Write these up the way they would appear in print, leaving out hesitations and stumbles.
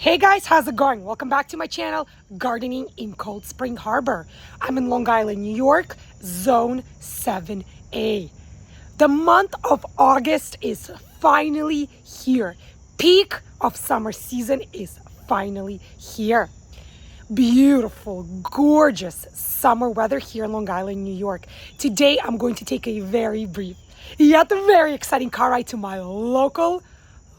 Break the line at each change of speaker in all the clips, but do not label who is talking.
Hey guys, how's it going? Welcome back to my channel, Gardening in Cold Spring Harbor. I'm in Long Island, New York, Zone 7A. The month of August is finally here. Peak of summer season is finally here. Beautiful, gorgeous summer weather here in Long Island, New York. Today, I'm going to take a very brief, yet very exciting car ride to my local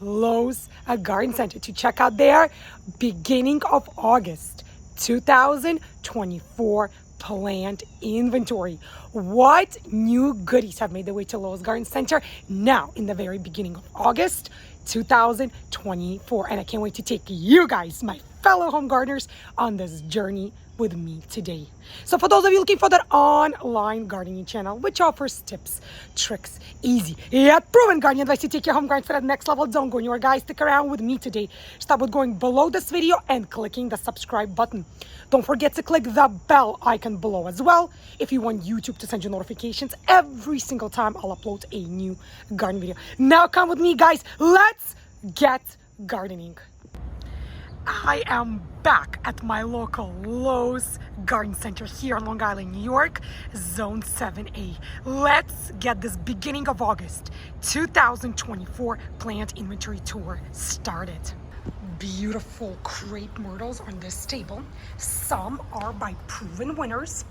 LOWES Garden Center to check out their beginning of August 2024 plant inventory. What new goodies have made their way to LOWES Garden Center now in the very beginning of August 2024? And I can't wait to take you guys, my fellow home gardeners, on this journey with me today. So for those of you looking for that online gardening channel, which offers tips, tricks, easy yet proven gardening advice to take your home garden to the next level, don't go anywhere, guys. Stick around with me today. Start with going below this video and clicking the subscribe button. Don't forget to click the bell icon below as well if you want YouTube to send you notifications every single time I'll upload a new garden video. Now come with me, guys. Let's get gardening. I am back at my local LOWES Garden Center here in Long Island, New York, Zone 7A. Let's get this beginning of August 2024 plant inventory tour started. Beautiful crepe myrtles on this table. Some are by proven winners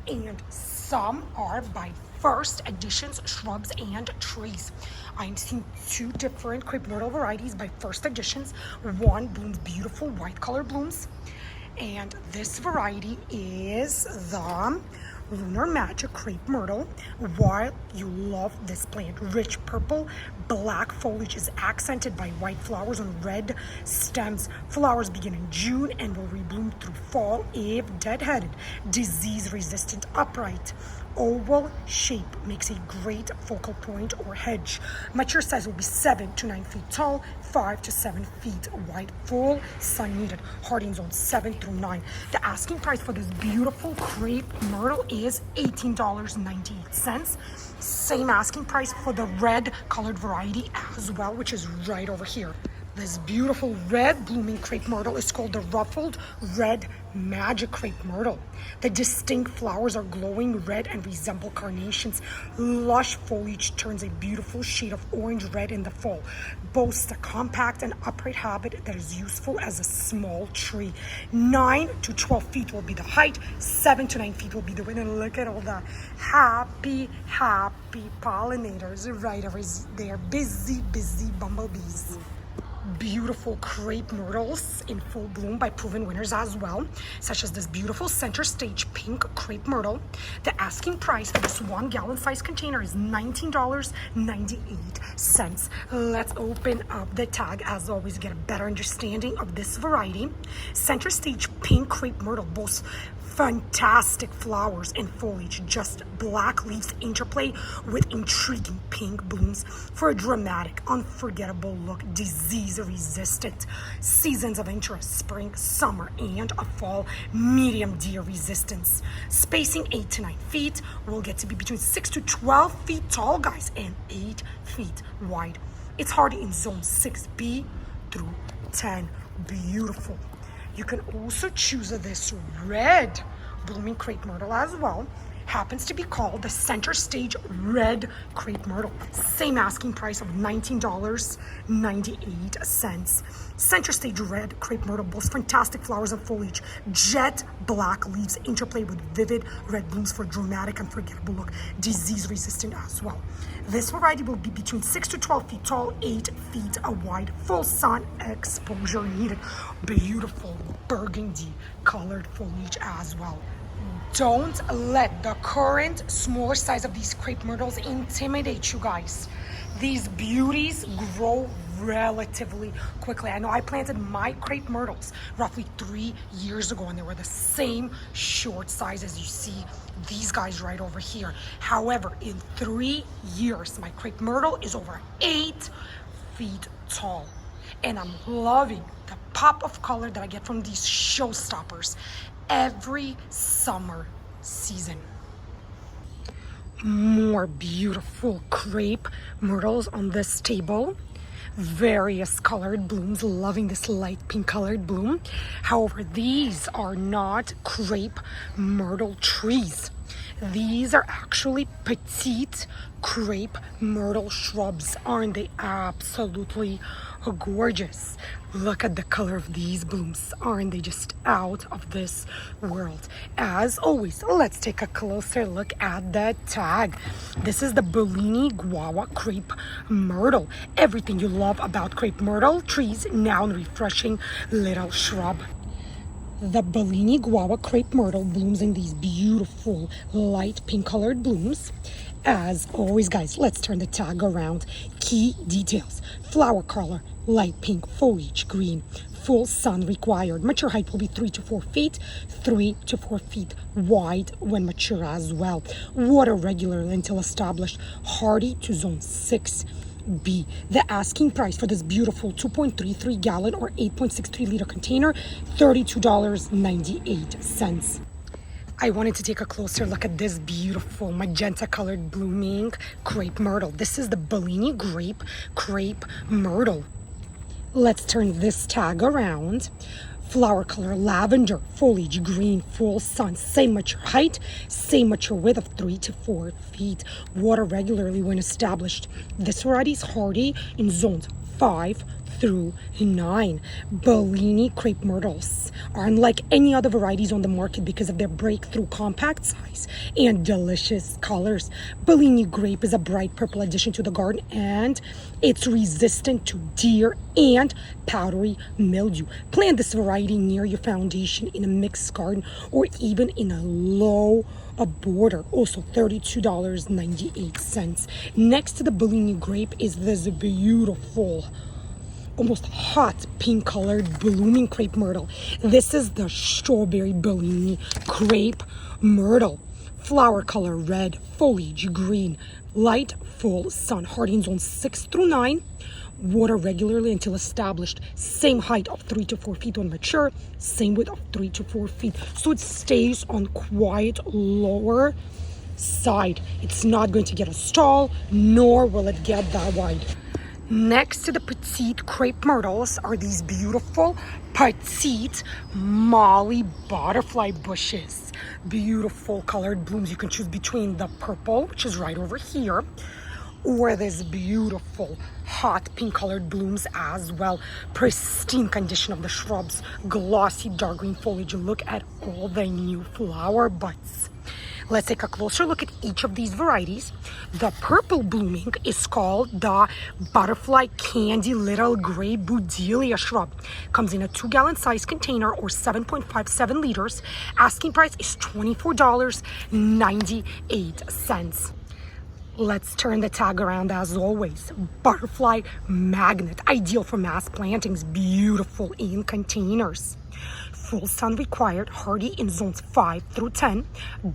and some are by first editions, shrubs and trees. I'm seeing two different crepe myrtle varieties by first editions. One blooms beautiful white color blooms, and this variety is the Lunar Magic Crepe Myrtle. While you love this plant, rich purple, black foliage is accented by white flowers on red stems. Flowers begin in June and will rebloom through fall if deadheaded. Disease resistant, upright, oval shape makes a great focal point or hedge. Mature size will be 7 to 9 feet tall, 5 to 7 feet wide, full sun needed. Hardying zone 7 through 9. The asking price for this beautiful crepe myrtle is $18.98. Same asking price for the red colored variety as well, which is right over here. This beautiful red blooming crepe myrtle is called the ruffled red magic crepe myrtle. The distinct flowers are glowing red and resemble carnations. Lush foliage turns a beautiful shade of orange red in the fall. Boasts a compact and upright habit that is useful as a small tree. 9 to 12 feet will be the height. 7 to 9 feet will be the width. And look at all the happy pollinators right over there. Busy bumblebees. Beautiful crepe myrtles in full bloom by proven winners as well, such as this beautiful center stage pink crepe myrtle. The asking price for this 1 gallon size container is $19.98. Let's open up the tag, as always, get a better understanding of this variety. Center stage pink crepe myrtle boasts fantastic flowers and foliage, just black leaves interplay with intriguing pink blooms for a dramatic, unforgettable look. Disease resistant. Seasons of interest: spring, summer, and a fall. Medium deer resistance. Spacing 8 to 9 feet. Will get to be between 6 to 12 feet tall, guys, and 8 feet wide. It's hardy in zone 6B through 10. Beautiful. You can also choose this red blooming crepe myrtle as well. Happens to be called the center stage red crepe myrtle. Same asking price of $19.98. Center stage red crepe myrtle boasts fantastic flowers and foliage. Jet black leaves interplay with vivid red blooms for a dramatic, unforgettable look. Disease resistant as well. This variety will be between 6 to 12 feet tall, 8 feet wide, full sun exposure needed. Beautiful burgundy colored foliage as well. Don't let the current smaller size of these crepe myrtles intimidate you, guys. These beauties grow relatively quickly. I know I planted my crepe myrtles roughly 3 years ago, and they were the same short size as you see these guys right over here. However, in 3 years, my crepe myrtle is over 8 feet tall. And I'm loving the pop of color that I get from these showstoppers every summer season. More beautiful crepe myrtles on this table. various colored blooms. Loving this light pink colored bloom. However, these are not crepe myrtle trees. These are actually petite crepe myrtle shrubs. Aren't they absolutely gorgeous? Look at the color of these blooms. Aren't they just out of this world? As always, let's take a closer look at the tag. This is the Bellini Guava Crepe Myrtle. Everything you love about crepe myrtle trees, now in refreshing little shrub. The Bellini Guava Crepe Myrtle blooms in these beautiful light pink colored blooms. As always, guys, let's turn the tag around. Key details: flower color, light pink, foliage green, full sun required. Mature height will be 3 to 4 feet, 3 to 4 feet wide when mature as well. Water regularly until established, hardy to zone 6B. The asking price for this beautiful 2.33 gallon or 8.63 liter container, $32.98. I wanted to take a closer look at this beautiful magenta colored blooming crepe myrtle. This is the Bellini Grape Crepe Myrtle. Let's turn this tag around. Flower color lavender, foliage green, full sun, same mature height, same mature width of 3 to 4 feet. Water regularly when established. This variety is hardy in zones 5 through 9. Bellini crepe myrtles are unlike any other varieties on the market because of their breakthrough compact size and delicious colors. Bellini grape is a bright purple addition to the garden, and it's resistant to deer and powdery mildew. Plant this variety near your foundation in a mixed garden or even in a low border. Also $32.98. Next to the Bellini grape is this beautiful, almost hot pink colored blooming crepe myrtle. This is the strawberry Bellini crepe myrtle. Flower color red, foliage green, light full sun, hardy in zones 6 through 9. Water regularly until established. Same height of 3 to 4 feet when mature, same width of 3 to 4 feet. So it stays on quite lower side. It's not going to get as tall, nor will it get that wide. Next to the petite crepe myrtles are these beautiful petite molly butterfly bushes. Beautiful colored blooms. You can choose between the purple, which is right over here, or this beautiful hot pink colored blooms as well. Pristine condition of the shrubs, glossy dark green foliage. Look at all the new flower buds. Let's take a closer look at each of these varieties. The purple blooming is called the butterfly candy little gray budelia shrub. Comes in a 2-gallon size container or 7.57 liters. Asking price is $24.98. Let's turn the tag around as always. Butterfly magnet, ideal for mass plantings, beautiful in containers. Full sun required, hardy in zones 5 through 10.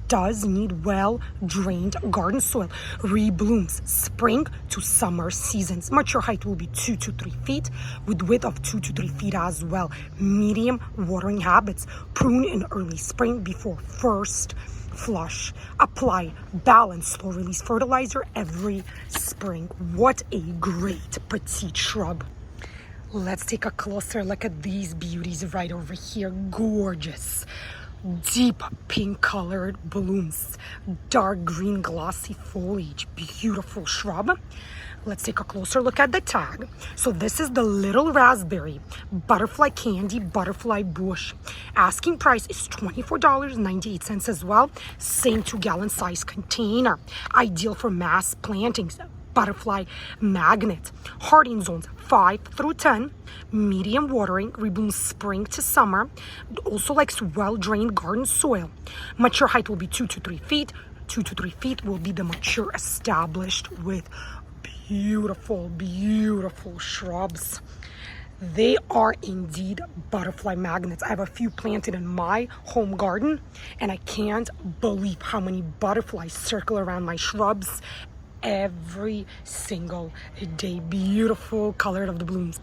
Does need well-drained garden soil. Reblooms spring to summer seasons. Mature height will be 2 to 3 feet with width of 2 to 3 feet as well. Medium watering habits. Prune in early spring before first flush. Apply balanced slow release fertilizer every spring. What a great petite shrub. Let's take a closer look at these beauties right over here. Gorgeous, deep pink colored blooms, dark green glossy foliage, beautiful shrub. Let's take a closer look at the tag. So this is the little raspberry butterfly candy butterfly bush. Asking price is $24.98 as well. Same 2-gallon size container. Ideal for mass plantings. Butterfly magnet. Hardy in zones 5 through 10. Medium watering. Reblooms spring to summer. Also likes well-drained garden soil. Mature height will be 2 to 3 feet. 2 to 3 feet will be the mature established with beautiful, beautiful shrubs. They are indeed butterfly magnets. I have a few planted in my home garden, and I can't believe how many butterflies circle around my shrubs every single day. Beautiful color of the blooms.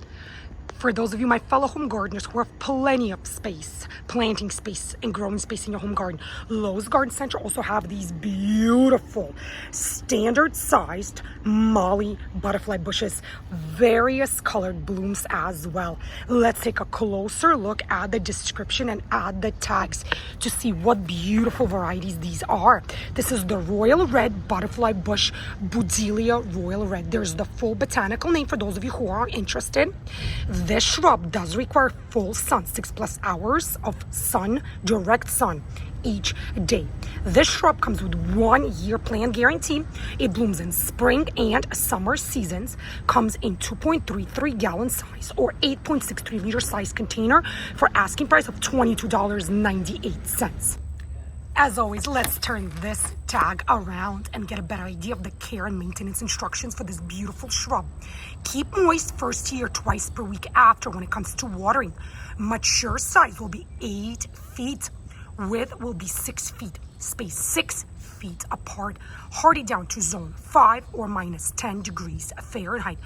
For those of you, my fellow home gardeners who have plenty of space, planting space and growing space in your home garden, Lowe's Garden Center also have these beautiful standard sized Molly butterfly bushes, various colored blooms as well. Let's take a closer look at the description and at the tags to see what beautiful varieties these are. This is the Royal Red Butterfly Bush, Budelia Royal Red. There's the full botanical name for those of you who are interested. This shrub does require full sun, 6+ hours of sun, direct sun each day. This shrub comes with 1 year plant guarantee. It blooms in spring and summer seasons, comes in 2.33 gallon size or 8.63 liter size container for asking price of $22.98. As always, let's turn this tag around and get a better idea of the care and maintenance instructions for this beautiful shrub. Keep moist first year, twice per week after when it comes to watering. Mature size will be 8 feet. Width will be 6 feet. Space 6 feet apart. Hardy down to zone 5 or minus 10 degrees Fahrenheit.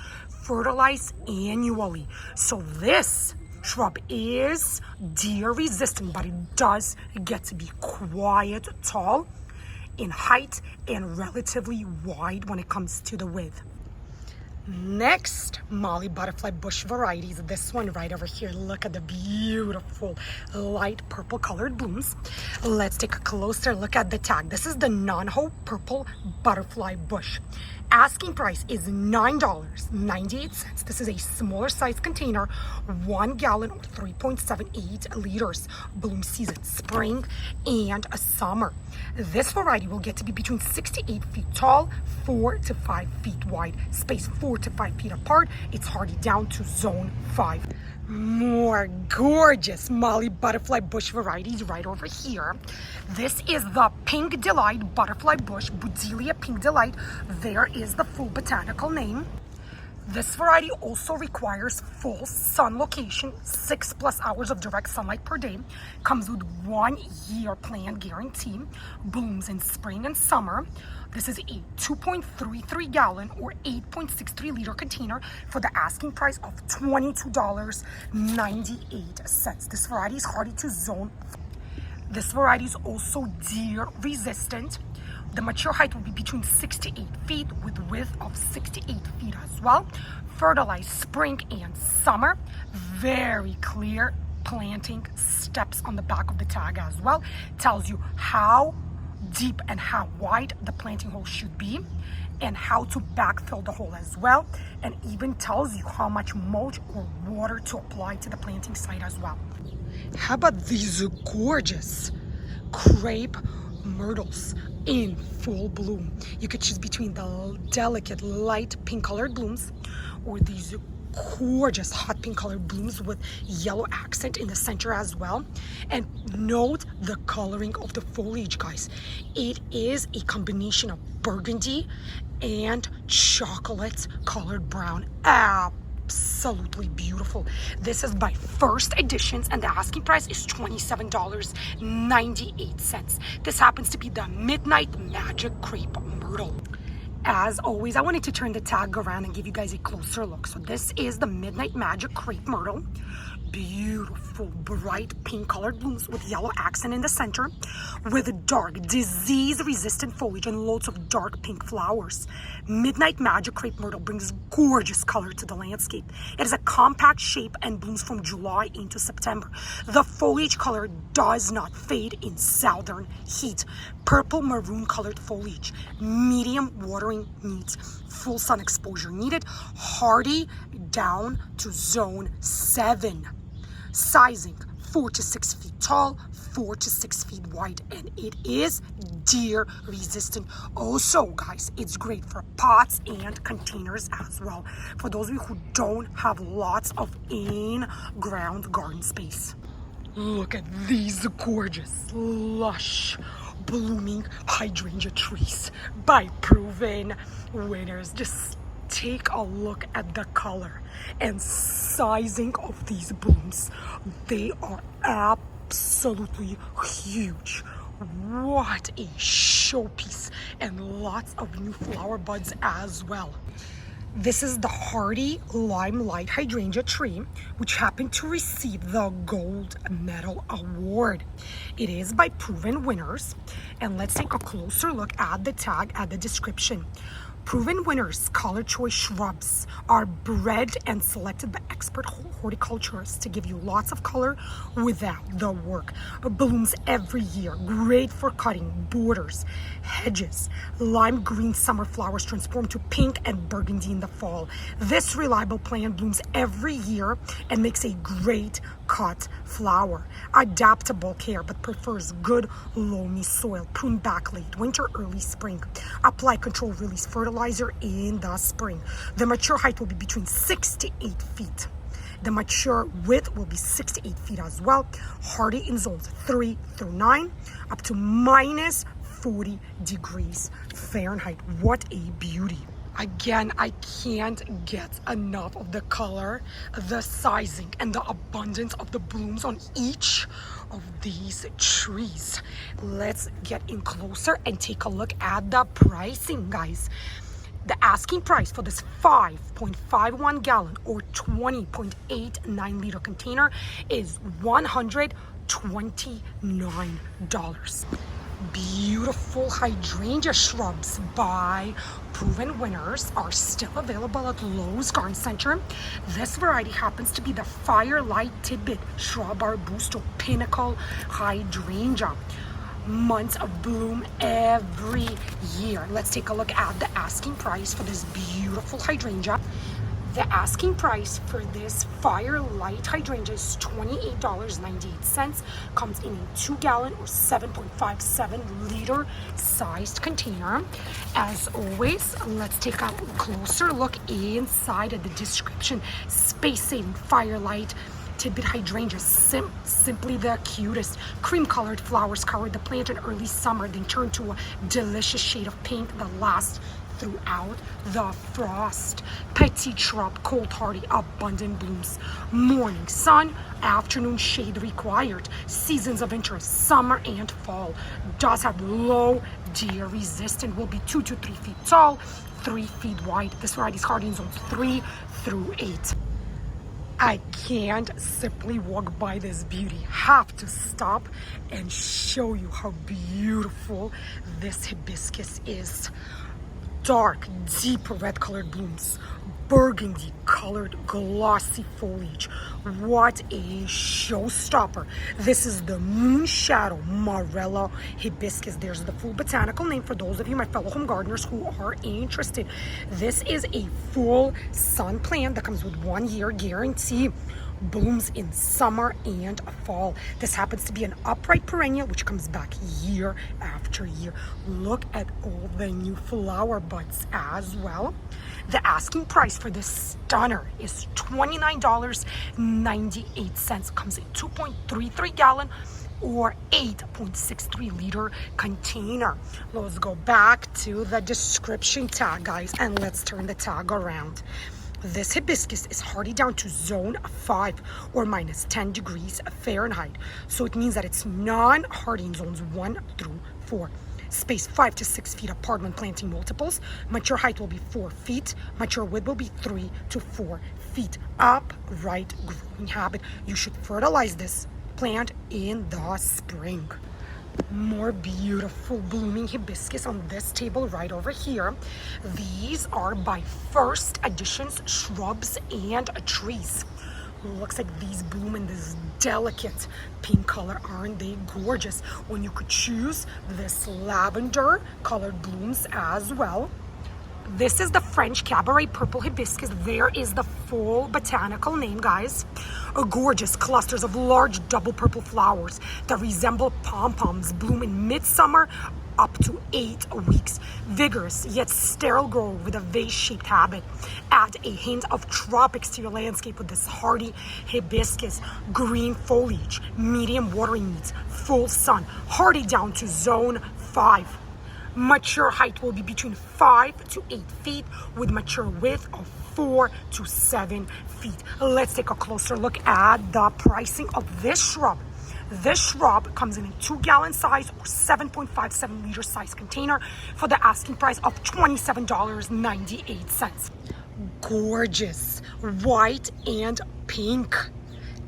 Fertilize annually. So this shrub is deer resistant, but it does get to be quite tall in height and relatively wide when it comes to the width. Next, Molly butterfly bush varieties. This one right over here. Look at the beautiful light purple colored blooms. Let's take a closer look at the tag. This is the non-hoe purple butterfly bush. Asking price is $9.98. This is a smaller size container, 1 gallon or 3.78 liters. Bloom season, spring and summer. This variety will get to be between 6 to 8 feet tall, 4 to 5 feet wide, space 4 to 5 feet apart. It's hardy down to zone 5. More gorgeous Molly butterfly bush varieties right over here. This is the Pink Delight butterfly bush, Budelia Pink Delight. There is the full botanical name. This variety also requires full sun location, 6+ hours of direct sunlight per day, comes with 1 year plant guarantee, blooms in spring and summer. This is a 2.33 gallon or 8.63 liter container for the asking price of $22.98. This variety is hardy to zone. This variety is also deer resistant. The mature height will be between 6 to 8 feet with width of 6 to 8 feet as well. Fertilized spring and summer. Very clear planting steps on the back of the tag as well. Tells you how deep and how wide the planting hole should be and how to backfill the hole as well, and even tells you how much mulch or water to apply to the planting site as well. How about these gorgeous Crepe myrtles in full bloom? You could choose between the delicate light pink colored blooms or these gorgeous hot pink colored blooms with yellow accent in the center as well. And note the coloring of the foliage, guys. It is a combination of burgundy and chocolate colored brown. Absolutely beautiful. This is by First Editions and the asking price is $27.98. This happens to be the Midnight Magic Crepe Myrtle. As always, I wanted to turn the tag around and give you guys a closer look. So this is the Midnight Magic Crepe Myrtle. Beautiful, bright pink colored blooms with yellow accent in the center with dark, disease-resistant foliage and loads of dark pink flowers. Midnight Magic Crepe Myrtle brings gorgeous color to the landscape. It is a compact shape and blooms from July into September. The foliage color does not fade in southern heat. Purple maroon colored foliage, medium watering needs, full sun exposure needed, hardy down to zone 7. Sizing 4 to 6 feet tall, 4 to 6 feet wide, and it is deer resistant. Also, guys, it's great for pots and containers as well, for those of you who don't have lots of in-ground garden space. Look at these gorgeous, lush, blooming hydrangea trees by proven winners. Just take a look at the color and sizing of these blooms. They are absolutely huge. What a showpiece, and lots of new flower buds as well. This is the hardy limelight hydrangea tree, which happened to receive the gold medal award. It is by proven winners. And let's take a closer look at the tag, at the description. Proven winners, color choice shrubs, are bred and selected by expert horticulturists to give you lots of color without the work. Blooms every year, great for cutting, borders, hedges. Lime green summer flowers transform to pink and burgundy in the fall. This reliable plant blooms every year and makes a great cut flower. Adaptable care, but prefers good loamy soil. Prune back late winter, early spring. Apply control release fertilizer in the spring. The mature height will be between 6 to 8 feet. The mature width will be 6 to 8 feet as well. Hardy in zones 3 through 9, up to minus 40 degrees Fahrenheit. What a beauty. Again, I can't get enough of the color, the sizing, and the abundance of the blooms on each of these trees. Let's get in closer and take a look at the pricing, guys. The asking price for this 5.51 gallon or 20.89 liter container is $129. Beautiful hydrangea shrubs by proven winners are still available at Lowe's Garden Center. This variety happens to be the Firelight Tidbit Shrub Arbusto Pinnacle Hydrangea. Months of bloom every year. Let's take a look at the asking price for this beautiful hydrangea. The asking price for this Firelight hydrangea is $28.98. Comes in a 2-gallon or 7.57 liter sized container. As always, let's take a closer look inside of the description. Space saving Firelight Tidbit hydrangea, simply the cutest. Cream colored flowers cover the plant in early summer, then turn to a delicious shade of pink that lasts throughout the frost. Petite shrub, cold hardy, abundant blooms. Morning sun, afternoon shade required. Seasons of interest, summer and fall. Does have low deer resistant, will be 2 to 3 feet tall, 3 feet wide. This variety is hardy in zones 3 through 8. I can't simply walk by this beauty. Have to stop and show you how beautiful this hibiscus is. Dark, deep red colored blooms, burgundy colored glossy foliage. What a showstopper. This is the moon shadow Morella hibiscus. There's the full botanical name for those of you, my fellow home gardeners, who are interested. This is a full sun plant that comes with 1 year guarantee. Blooms in summer and fall. This happens to be an upright perennial which comes back year after year. Look at all the new flower buds as well. The asking price for this stunner is $29.98. Comes in 2.33 gallon or 8.63 liter container. Let's go back to the description tag, guys, and let's turn the tag around. This hibiscus is hardy down to zone 5 or minus 10 degrees Fahrenheit. So it means that it's non-hardy in zones 1 through 4. Spaced 5 to 6 feet apart when planting multiples. Mature height will be 4 feet. Mature width will be 3 to 4 feet. Upright growing habit. You should fertilize this plant in the spring. More beautiful blooming hibiscus on this table right over here. These are by First Editions shrubs and trees. Looks like these bloom in this delicate pink color. Aren't they gorgeous? When you could choose this lavender colored blooms as well. This is the French Cabaret Purple Hibiscus. There is the full botanical name, guys. Gorgeous clusters of large double purple flowers that resemble pom-poms bloom in midsummer up to 8 weeks. Vigorous yet sterile grow with a vase-shaped habit. Add a hint of tropics to your landscape with this hardy hibiscus. Green foliage, medium watering needs, full sun, hardy down to zone 5. Mature height will be between 5 to 8 feet with mature width of 4 to 7 feet. Let's take a closer look at the pricing of this shrub. This shrub comes in a 2-gallon size or 7.57 liter size container for the asking price of $27.98. Gorgeous white and pink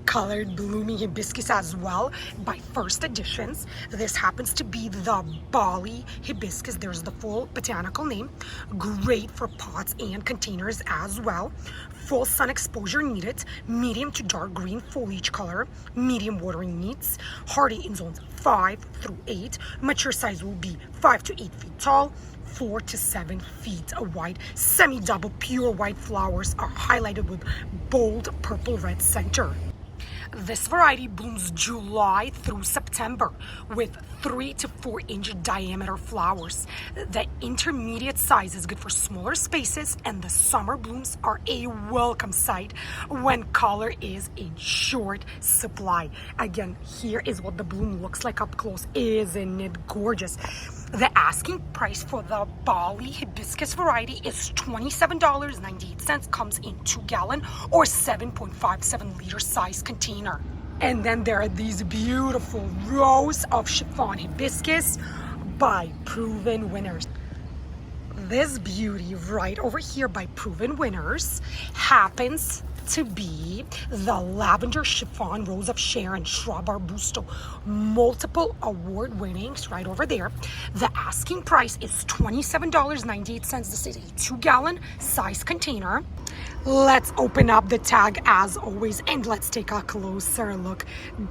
colored blooming hibiscus as well by First Editions. This happens to be the Bali hibiscus. There's the full botanical name. Great for pots and containers as well. Full sun exposure needed, medium to dark green foliage color, medium watering needs, hardy in zones 5 through 8. Mature size will be 5 to 8 feet tall, 4 to 7 feet wide. Semi-double pure white flowers are highlighted with bold purple-red center. This variety blooms July through September with 3 to 4 inch diameter flowers. The intermediate size is good for smaller spaces, and the summer blooms are a welcome sight when color is in short supply. Again, here is what the bloom looks like up close. Isn't it gorgeous? The asking price for the Bali hibiscus variety is $27.98. Comes in 2-gallon or 7.57 liter size container. And then there are these beautiful rows of Chiffon hibiscus by Proven Winners. This beauty right over here by Proven Winners happens to be the lavender chiffon rose of Sharon shrub arbusto, multiple award winnings right over there. The asking price is $27.98. This is a 2-gallon size container. Let's open up the tag as always and let's take a closer look.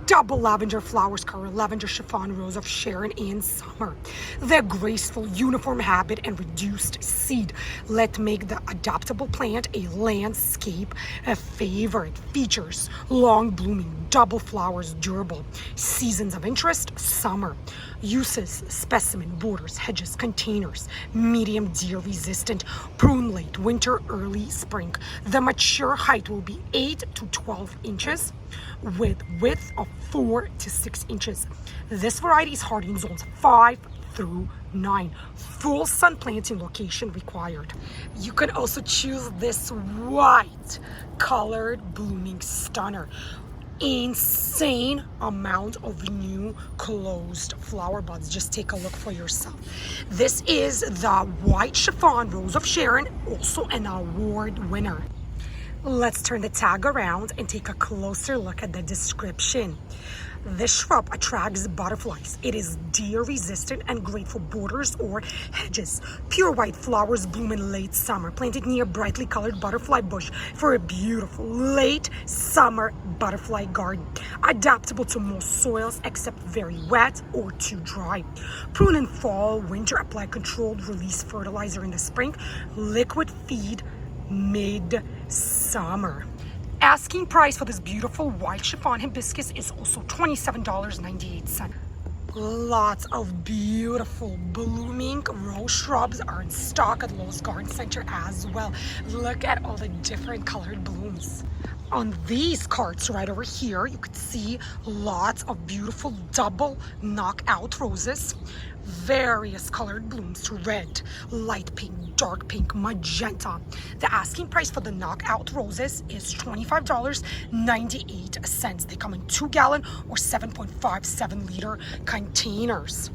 Double lavender flowers color lavender chiffon rose of Sharon in summer. The graceful uniform habit and reduced seed let make the adaptable plant a landscape favorite. Features long blooming, double flowers, durable. Seasons of interest, summer. Uses specimen, borders, hedges, containers. Medium deer resistant, prune late winter, early spring. The mature height will be 8 to 12 inches with width of 4 to 6 inches. This variety is hardy in zones 5 through 9. Full sun planting location required. You can also choose this white colored blooming stunner. Insane amount of new closed flower buds. Just take a look for yourself. This is the white chiffon rose of Sharon, also an award winner. Let's turn the tag around and take a closer look at the description. This shrub attracts butterflies. It is deer resistant and great for borders or hedges. Pure white flowers bloom in late summer. Planted near brightly colored butterfly bush for a beautiful late summer butterfly garden. Adaptable to most soils except very wet or too dry. Prune in fall, winter, apply controlled release fertilizer in the spring. Liquid feed mid-summer. Asking price for this beautiful white chiffon hibiscus is also $27.98. Lots of beautiful blooming rose shrubs are in stock at Lowe's Garden Center as well. Look at all the different colored blooms. On these carts right over here, you could see lots of beautiful double knockout roses. Various colored blooms, red, light pink, dark pink, magenta. The asking price for the knockout roses is $25.98. They come in 2-gallon or 7.57 liter containers.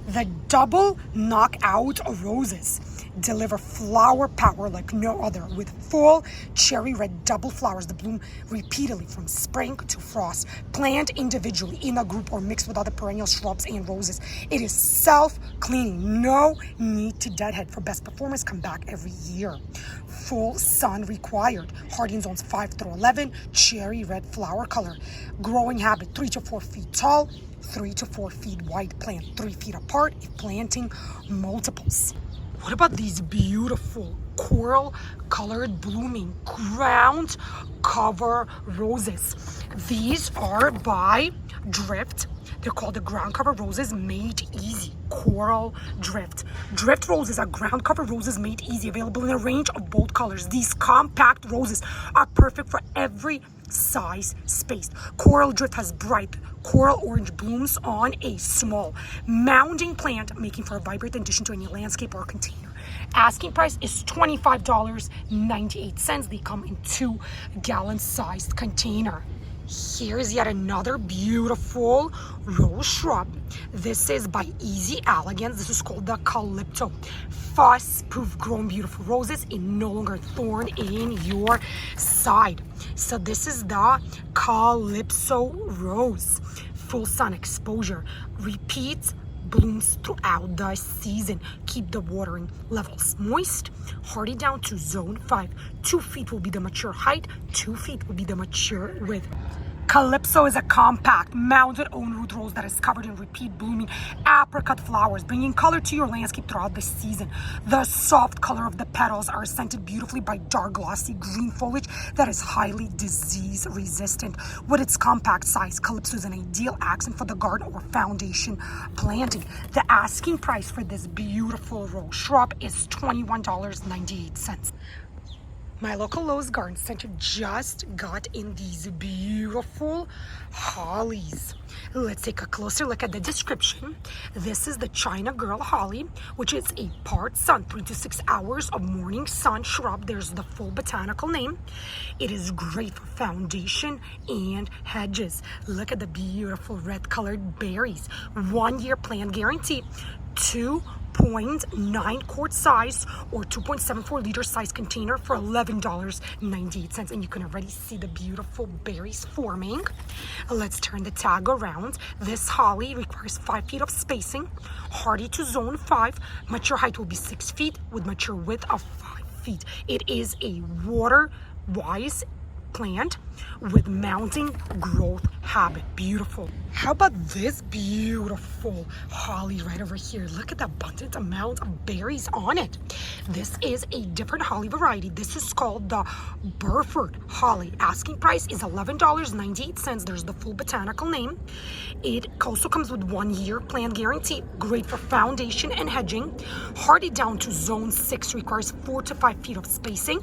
The double knockout roses deliver flower power like no other, with full cherry red double flowers that bloom repeatedly from spring to frost. Plant individually, in a group, or mixed with other perennial shrubs and roses. It is self-cleaning, no need to deadhead. For best performance, come back every year. Full sun required. Hardy in zones 5 through 11. Cherry red flower color. Growing habit 3 to 4 feet tall, 3 to 4 feet wide. Plant 3 feet apart if planting multiples. What about these beautiful coral colored blooming ground cover roses? These are by Drift. They're called the ground cover roses made easy. Coral drift. Drift roses are ground cover roses made easy, available in a range of bold colors. These compact roses are perfect for every size space. Coral drift has bright coral orange blooms on a small mounding plant, making for a vibrant addition to any landscape or container. Asking price is $25.98. They come in 2-gallon sized container. Here's yet another beautiful rose shrub. This is by Easy Elegance. This is called the Calypso. Fuss-proof, grown beautiful roses, and no longer thorn in your side. So this is the Calypso rose. Full sun exposure. Repeat blooms throughout the season. Keep the watering levels moist. Hardy down to zone 5. 2 feet will be the mature height. 2 feet will be the mature width. Calypso is a compact, mounded own-root rose that is covered in repeat blooming apricot flowers, bringing color to your landscape throughout the season. The soft color of the petals are scented beautifully by dark glossy green foliage that is highly disease resistant. With its compact size, Calypso is an ideal accent for the garden or foundation planting. The asking price for this beautiful rose shrub is $21.98. My local Lowe's Garden Center just got in these beautiful hollies. Let's take a closer look at the description. This is the China Girl Holly, which is a part sun, 3 to 6 hours of morning sun shrub. There's the full botanical name. It is great for foundation and hedges. Look at the beautiful red colored berries. 1 year plant guarantee. 2.9 quart size or 2.74 liter size container for $11.98, and you can already see the beautiful berries forming. Let's turn the tag around. This holly requires 5 feet of spacing, hardy to zone 5. Mature height will be 6 feet with mature width of 5 feet. It is a water wise plant with mounting growth habit. Beautiful. How about this beautiful holly right over here? Look at the abundant amount of berries on it. This is a different holly variety. This is called the Burford holly. Asking price is $11.98. There's the full botanical name. It also comes with 1 year plant guarantee. Great for foundation and hedging. Hardy down to zone 6 requires 4 to 5 feet of spacing.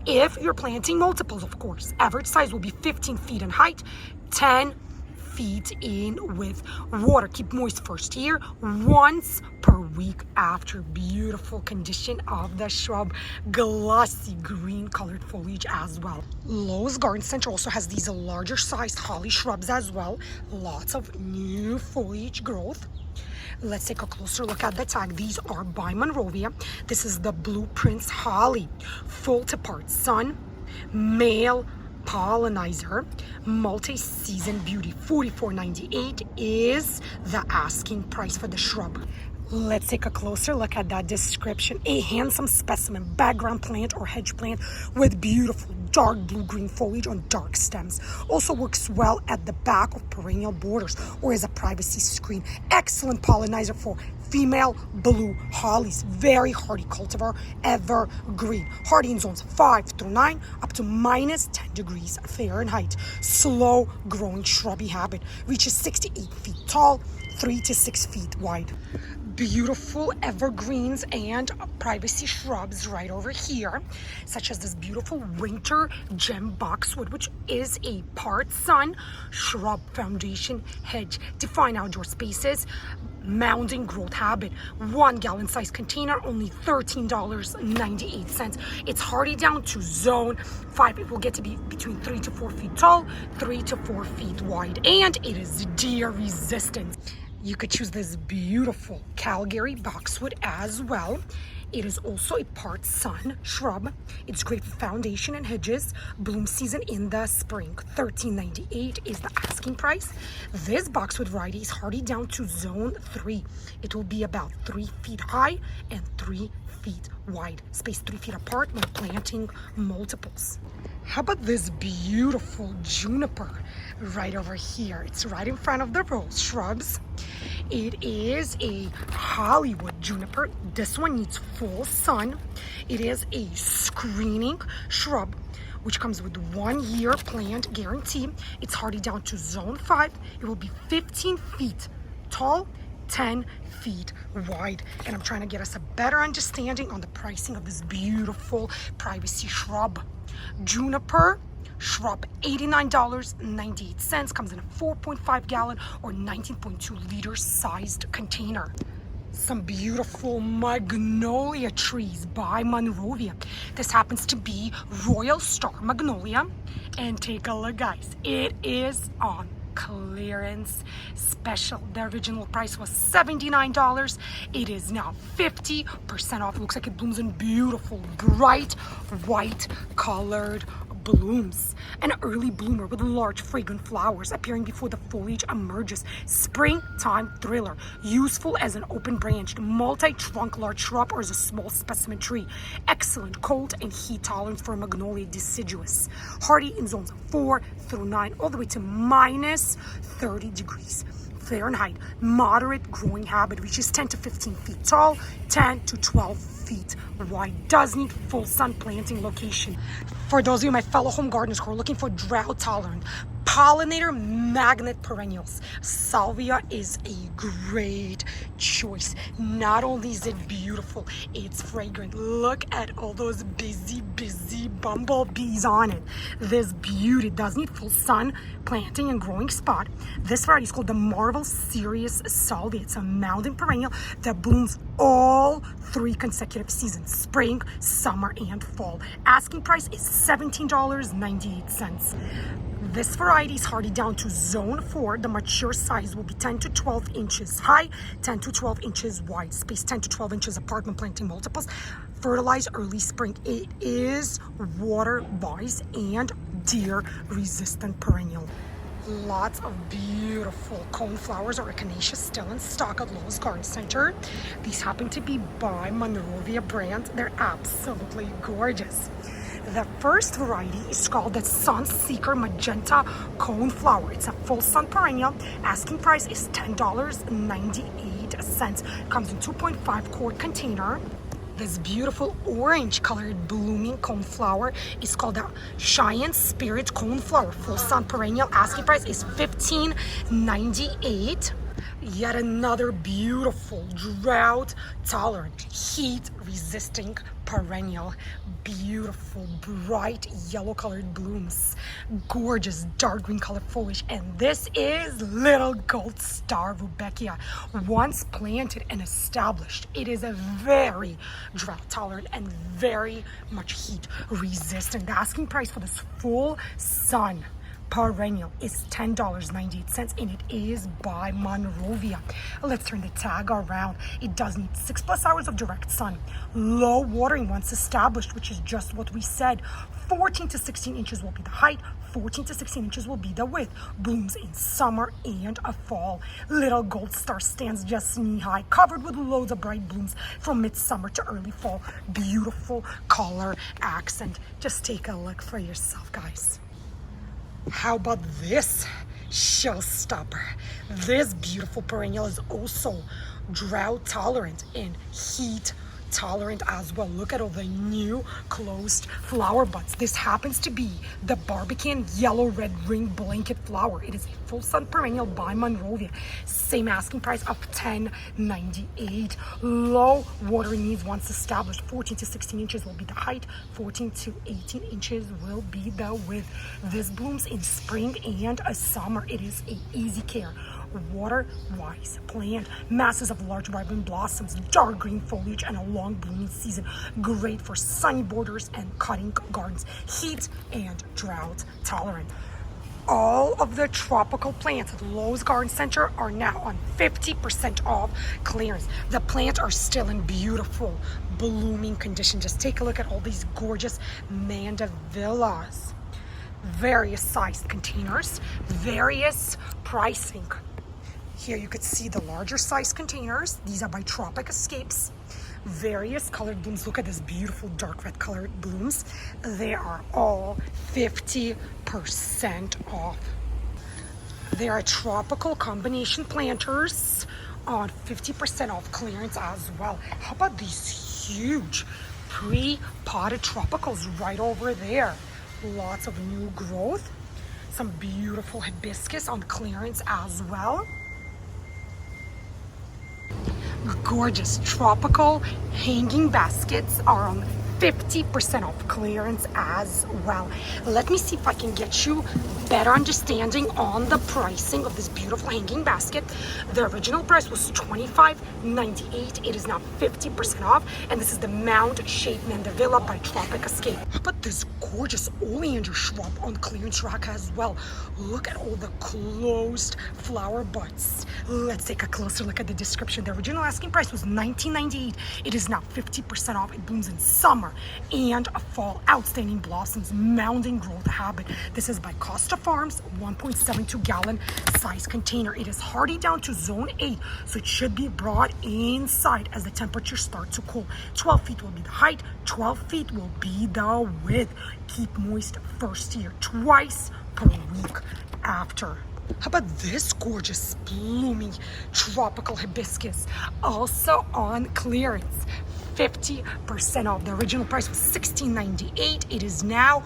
If you're planting multiples, of course. Average size will be 15 feet in height, 10 feet in width. Water, keep moist first year, once per week after. Beautiful condition of the shrub. Glossy green colored foliage as well. Lowe's Garden Center also has these larger sized holly shrubs as well. Lots of new foliage growth. Let's take a closer look at the tag. These are by Monrovia. This is the Blueprints Holly. Full to part sun, male pollinizer, multi-season beauty. $44.98 is the asking price for the shrub. Let's take a closer look at that description. A handsome specimen, background plant or hedge plant with beautiful dark blue-green foliage on dark stems. Also works well at the back of perennial borders or as a privacy screen. Excellent pollinizer for female blue hollies. Very hardy cultivar, evergreen. Hardy in zones 5 through 9 up to minus 10 degrees Fahrenheit. Slow growing shrubby habit. Reaches 6 to 8 feet tall, 3 to 6 feet wide. Beautiful evergreens and privacy shrubs right over here, such as this beautiful winter gem boxwood, which is a part sun shrub foundation hedge. Define outdoor spaces, mounding growth habit. 1 gallon size container, only $13.98. It's hardy down to zone 5. It will get to be between 3 to 4 feet tall, 3 to 4 feet wide, and it is deer resistant. You could choose this beautiful Calgary boxwood as well. It is also a part sun shrub. It's great for foundation and hedges. Bloom season in the spring. $13.98 is the asking price. This boxwood variety is hardy down to zone 3. It will be about 3 feet high and 3 feet wide. Spaced 3 feet apart when planting multiples. How about this beautiful juniper right over here? It's right in front of the rose shrubs. It is a Hollywood juniper. This one needs full sun. It is a screening shrub, which comes with 1 year plant guarantee. It's hardy down to zone 5. It will be 15 feet tall, 10 feet wide. And I'm trying to get us a better understanding on the pricing of this beautiful privacy shrub. Juniper shrub, $89.98. Comes in a 4.5 gallon or 19.2 liter sized container. Some beautiful magnolia trees by Monrovia. This happens to be Royal Star Magnolia. And take a look, guys. It is on clearance special. The original price was $79. It is now 50% off. Looks like it blooms in beautiful, bright, white colored blooms. An early bloomer with large fragrant flowers appearing before the foliage emerges. Springtime thriller. Useful as an open branched, multi-trunk large shrub or as a small specimen tree. Excellent cold and heat tolerance for a magnolia deciduous. Hardy in zones 4 through 9 all the way to minus 30 degrees Fahrenheit. Moderate growing habit, reaches 10 to 15 feet tall, 10 to 12 feet wide. Does need full sun planting location. For those of you, my fellow home gardeners who are looking for drought tolerant Pollinator magnet perennials, salvia is a great choice. Not only is it beautiful, it's fragrant. Look at all those busy bumblebees on it. This beauty does need full sun planting and growing spot. This variety is called the Marvel Serious Salvia. It's a mountain perennial that blooms all 3 consecutive seasons, spring, summer, and fall. Asking price is $17.98. This variety is hardy down to zone 4. The mature size will be 10 to 12 inches high, 10 to 12 inches wide. Space 10 to 12 inches apart when planting multiples. Fertilized early spring. It is water wise and deer resistant perennial. Lots of beautiful cone flowers or echinaceas still in stock at Lowe's Garden Center. These happen to be by Monrovia brand. They're absolutely gorgeous. The first variety is called the Sunseeker Magenta Cone Flower. It's a full sun perennial. Asking price is $10.98. Comes in 2.5 quart container. This beautiful orange colored blooming cone flower is called the Cheyenne Spirit Cone Flower. Full sun perennial. Asking price is $15.98. Yet another beautiful drought tolerant, heat resisting perennial. Beautiful bright yellow colored blooms, gorgeous dark green colored foliage, and this is little gold star rudbeckia. Once planted and established, it is a very drought tolerant and very much heat resistant. The asking price for this full sun perennial is $10.98, and it is by Monrovia. Let's turn the tag around. It does need 6+ hours of direct sun. Low watering once established, which is just what we said. 14 to 16 inches will be the height. 14 to 16 inches will be the width. Blooms in summer and a fall. Little gold star stands just knee-high, covered with loads of bright blooms from midsummer to early fall. Beautiful color accent. Just take a look for yourself, guys. How about this showstopper? This beautiful perennial is also drought tolerant and heat tolerant as well. Look at all the new closed flower buds. This happens to be the Barbican yellow red ring blanket flower. It is a full sun perennial by Monrovia. Same asking price of $10.98. Low watering needs once established. 14 to 16 inches will be the height. 14 to 18 inches will be the width. This blooms in spring and a summer. It is a easy care, water-wise plant. Masses of large vibrant blossoms, dark green foliage, and a long blooming season. Great for sunny borders and cutting gardens. Heat and drought tolerant. All of the tropical plants at Lowe's Garden Center are now on 50% off clearance. The plants are still in beautiful blooming condition. Just take a look at all these gorgeous mandavillas. Various sized containers, various pricing. Here you could see the larger size containers. These are by Tropic Escapes. Various colored blooms. Look at this beautiful dark red colored blooms. They are all 50% off. There are tropical combination planters on 50% off clearance as well. How about these huge pre-potted tropicals right over there? Lots of new growth. Some beautiful hibiscus on clearance as well. Gorgeous tropical hanging baskets are on 50% off clearance as well. Let me see if I can get you better understanding on the pricing of this beautiful hanging basket. The original price was $25.98. It is now 50% off, and this is the Mount Shade Mandevilla by Tropic Escape. But this gorgeous oleander shrub on clearance rack as well. Look at all the closed flower buds. Let's take a closer look at the description. The original asking price was $19.98. It is now 50% off. It blooms in summer and fall. Outstanding blossoms, mounding growth habit. This is by Costa Farms, 1.72 gallon size container. It is hardy down to zone 8, so it should be brought inside as the temperature starts to cool. 12 feet will be the height, 12 feet will be the width. Keep moist first year, twice per week after. How about this gorgeous blooming tropical hibiscus, also on clearance, 50% off. The original price was $16.98. It is now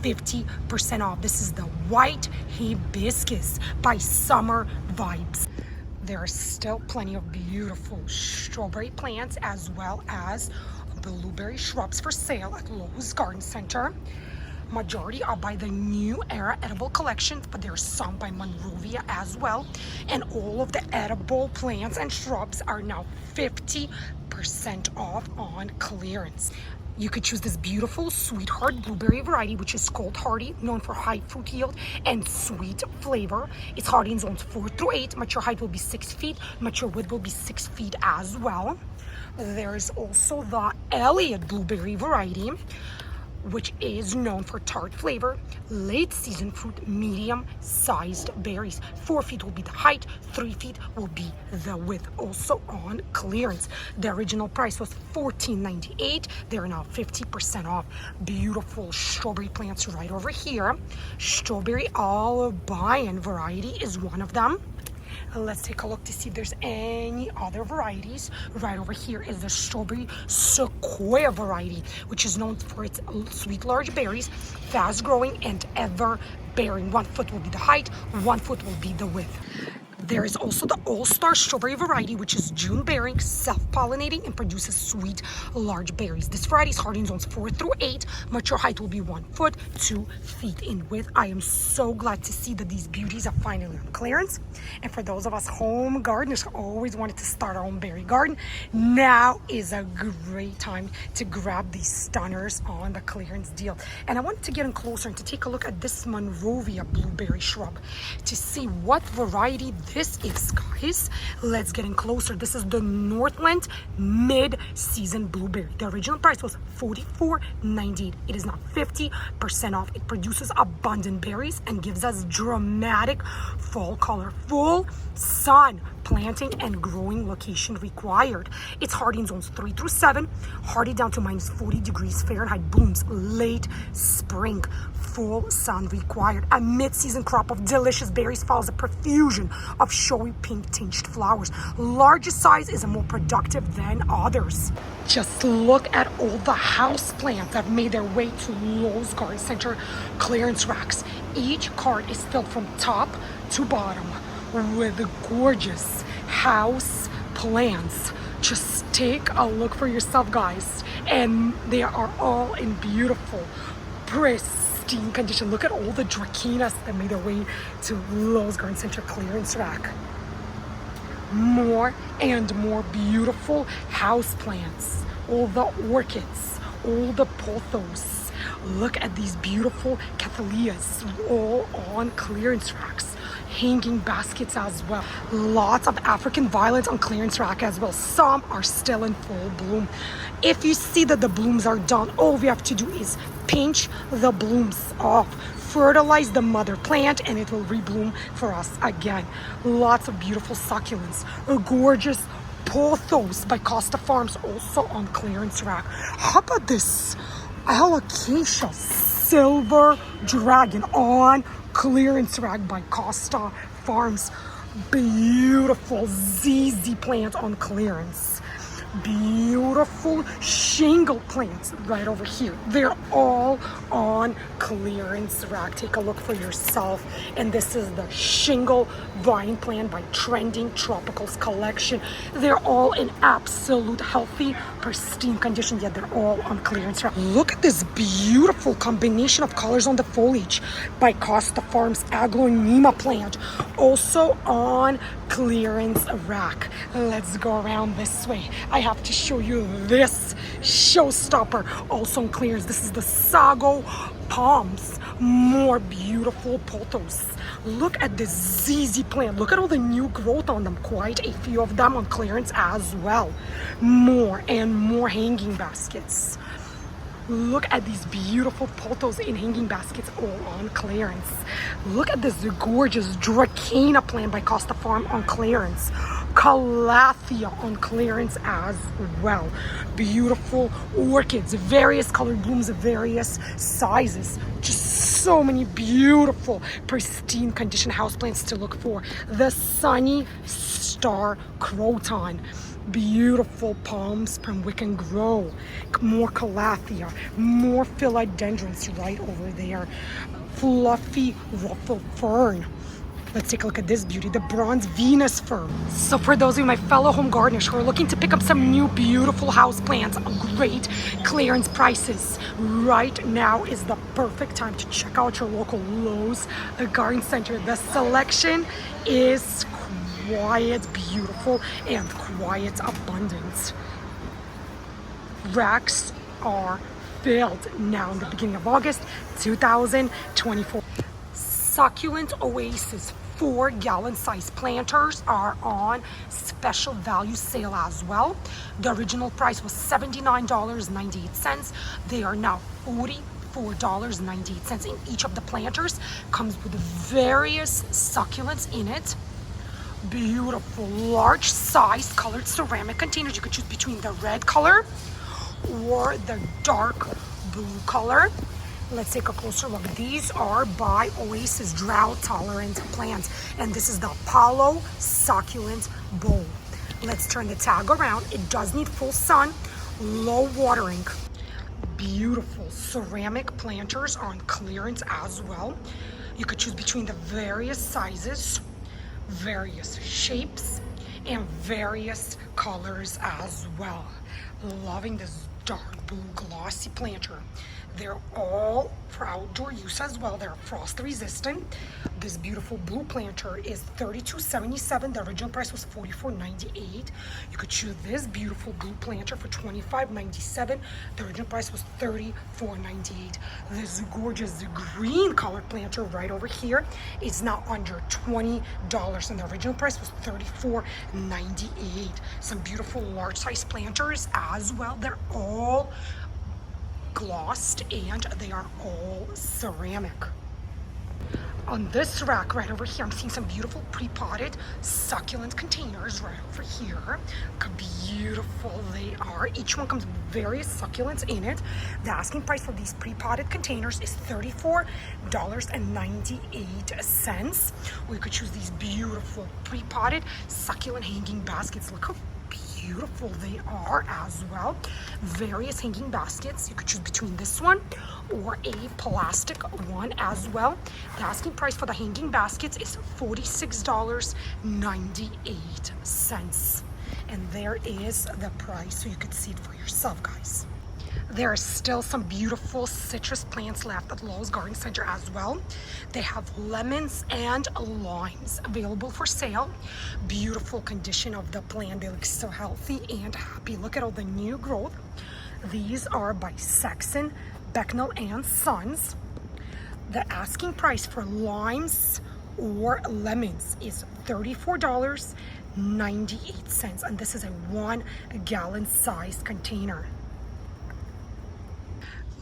50% off. This is the white hibiscus by Summer Vibes. There are still plenty of beautiful strawberry plants as well as blueberry shrubs for sale at Lowe's Garden Center. Majority are by the New Era edible collection, but there are some by Monrovia as well. And all of the edible plants and shrubs are now 50% off on clearance. You could choose this beautiful sweetheart blueberry variety, which is called hardy, known for high fruit yield and sweet flavor. It's hardy in zones 4 through 8. Mature height will be 6 feet. Mature width will be 6 feet as well. There is also the Elliott blueberry variety, which is known for tart flavor, late season fruit, medium sized berries. 4 feet will be the height, 3 feet will be the width. Also on clearance. The original price was $14.98. They're now 50% off. Beautiful strawberry plants right over here. Strawberry Albion variety is one of them. Let's take a look to see if there's any other varieties. Right over here is the strawberry sequoia variety, which is known for its sweet large berries, fast growing and ever bearing. 1 foot will be the height, 1 foot will be the width. There is also the All-Star strawberry variety, which is June bearing, self-pollinating, and produces sweet, large berries. This variety is hardy in zones 4 through 8. Mature height will be 1 foot, 2 feet in width. I am so glad to see that these beauties are finally on clearance. And for those of us home gardeners who always wanted to start our own berry garden, now is a great time to grab these stunners on the clearance deal. And I wanted to get in closer and to take a look at this Monrovia blueberry shrub to see what variety this is, guys. Let's get in closer. This is the Northland mid-season blueberry. The original price was $44.98. It is now 50% off. It produces abundant berries and gives us dramatic fall color. Full sun planting and growing location required. It's hardy in zones 3 through 7, hardy down to minus 40 degrees Fahrenheit, blooms late spring, full sun required. A mid-season crop of delicious berries follows a profusion of showy pink tinged flowers. Largest size is more productive than others. Just look at all the house plants that have made their way to Lowe's Garden Center clearance racks. Each cart is filled from top to bottom with gorgeous house plants. Just take a look for yourself, guys, and they are all in beautiful, pristine condition. Look at all the dracaenas that made their way to Lowe's Garden Center clearance rack. More and more beautiful house plants, all the orchids, all the pothos. Look at these beautiful cattleyas, all on clearance racks. Hanging baskets as well. Lots of African violets on clearance rack as well. Some are still in full bloom. If you see that the blooms are done, all we have to do is pinch the blooms off, fertilize the mother plant, and it will rebloom for us again. Lots of beautiful succulents. A gorgeous pothos by Costa Farms, also on clearance rack. How about this alocasia silver dragon on clearance rack by Costa Farms. Beautiful ZZ plant on clearance. beautiful shingle plants right over here. They're all on clearance rack. Take a look for yourself. And this is the shingle vine plant by Trending Tropicals collection. They're all in absolute healthy, pristine condition, yet they're all on clearance rack. Look at this beautiful combination of colors on the foliage by Costa Farms Aglonema plant, also on clearance rack. Let's go around this way. I have to show you this showstopper, also on clearance. This is the Sago Palms, more beautiful pothos. Look at this ZZ plant. Look at all the new growth on them. Quite a few of them on clearance as well. More and more hanging baskets. Look at these beautiful pothos in hanging baskets, all on clearance. Look at this gorgeous Dracena plant by Costa Farm on clearance. Calathea on clearance as well. Beautiful orchids, various colored blooms, various sizes. Just so many beautiful, pristine condition houseplants to look for. The Sunny Star Croton. Beautiful palms from Wick and Grow. More Calathea, more philodendrons right over there. Fluffy ruffle fern. Let's take a look at this beauty, the bronze Venus fern. So for those of you, my fellow home gardeners who are looking to pick up some new beautiful houseplants, great clearance prices, right now is the perfect time to check out your local Lowe's garden center. The selection is quiet, beautiful, and quiet abundance. Racks are filled now in the beginning of August 2024. Succulent Oasis 4-gallon size planters are on special value sale as well. The original price was $79.98. They are now $44.98 in each of the planters. Comes with various succulents in it. Beautiful large size colored ceramic containers. You could choose between the red color or the dark blue color. Let's take a closer look. These are by Oasis drought tolerant plants, and this is the Apollo succulent bowl. Let's turn the tag around. It does need full sun, low watering. Beautiful ceramic planters on clearance as well. You could choose between the various sizes, various shapes, and various colors as well. Loving this dark blue glossy planter. They're all for outdoor use as well. They're frost resistant. This beautiful blue planter is $32.77. The original price was $44.98. You could choose this beautiful blue planter for $25.97. The original price was $34.98. This gorgeous green colored planter right over here is now under $20, and the original price was $34.98. Some beautiful large size planters as well. They're all glossed and they are all ceramic. On this rack right over here, I'm seeing some beautiful pre-potted succulent containers right over here. Look how beautiful they are. Each one comes with various succulents in it. The asking price for these pre-potted containers is $34.98. We could choose these beautiful pre-potted succulent hanging baskets. Look how beautiful they are as well. Various hanging baskets. You could choose between this one or a plastic one as well. The asking price for the hanging baskets is $46.98. And there is the price, so you could see it for yourself, guys. There are still some beautiful citrus plants left at Lowe's Garden Center as well. They have lemons and limes available for sale. Beautiful condition of the plant. They look so healthy and happy. Look at all the new growth. These are by Saxon, Becknell and Sons. The asking price for limes or lemons is $34.98, and this is a 1-gallon size container.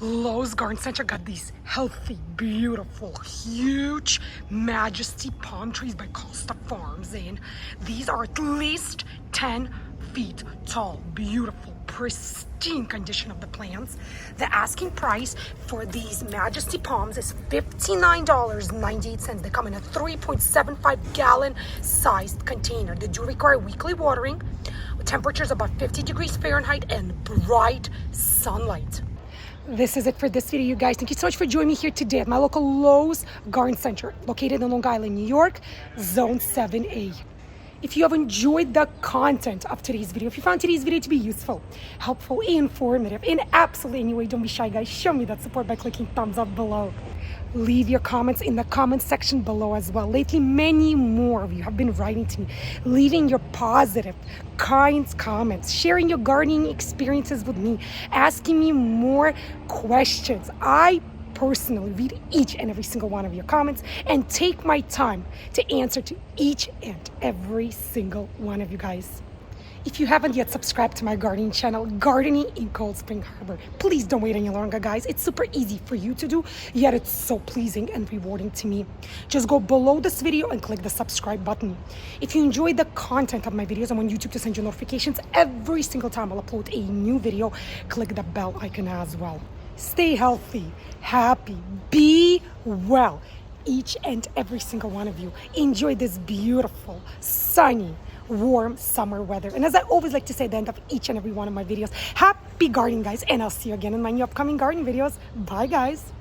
Lowe's Garden Center got these healthy, beautiful, huge Majesty palm trees by Costa Farms, and these are at least 10 feet tall. Beautiful, pristine condition of the plants. The asking price for these Majesty palms is $59.98. They come in a 3.75 gallon sized container. They do require weekly watering with temperatures about 50 degrees Fahrenheit and bright sunlight. This is it for this video, you guys. Thank you so much for joining me here today at my local Lowe's Garden Center, located in Long Island, New York, Zone 7A. If you have enjoyed the content of today's video, if you found today's video to be useful, helpful, informative, in absolutely any way, don't be shy, guys. Show me that support by clicking thumbs up below. Leave your comments in the comment section below as well. Lately, many more of you have been writing to me, leaving your positive, kind comments, sharing your gardening experiences with me, asking me more questions. I personally read each and every single one of your comments and take my time to answer to each and every single one of you guys. If you haven't yet subscribed to my gardening channel, Gardening in Cold Spring Harbor, please don't wait any longer, guys. It's super easy for you to do, yet it's so pleasing and rewarding to me. Just go below this video and click the subscribe button. If you enjoy the content of my videos, I'm on YouTube to send you notifications every single time I'll upload a new video. Click the bell icon as well. Stay healthy, happy, be well, each and every single one of you. Enjoy this beautiful, sunny, warm summer weather. And as I always like to say at the end of each and every one of my videos, happy gardening, guys. And I'll see you again in my new upcoming garden videos. Bye, guys.